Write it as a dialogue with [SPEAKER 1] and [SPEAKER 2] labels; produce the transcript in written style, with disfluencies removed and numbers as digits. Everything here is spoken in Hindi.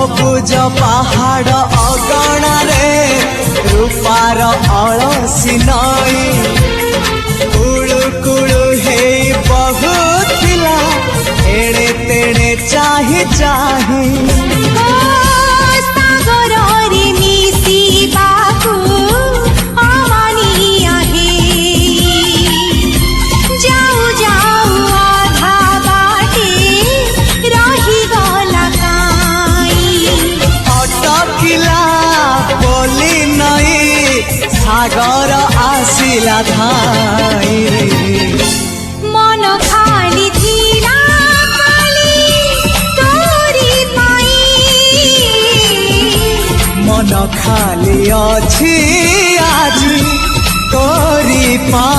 [SPEAKER 1] सबुज पहाड़ अगणारे रूपार अलसी नई कुळु कुळु हे बहुथिला एड़े तेड़े चाही चाही सागर आसिला धाई
[SPEAKER 2] मन खाली थिला खाली तोरी पाई
[SPEAKER 1] मन खाली अछि आज तोरी पाई।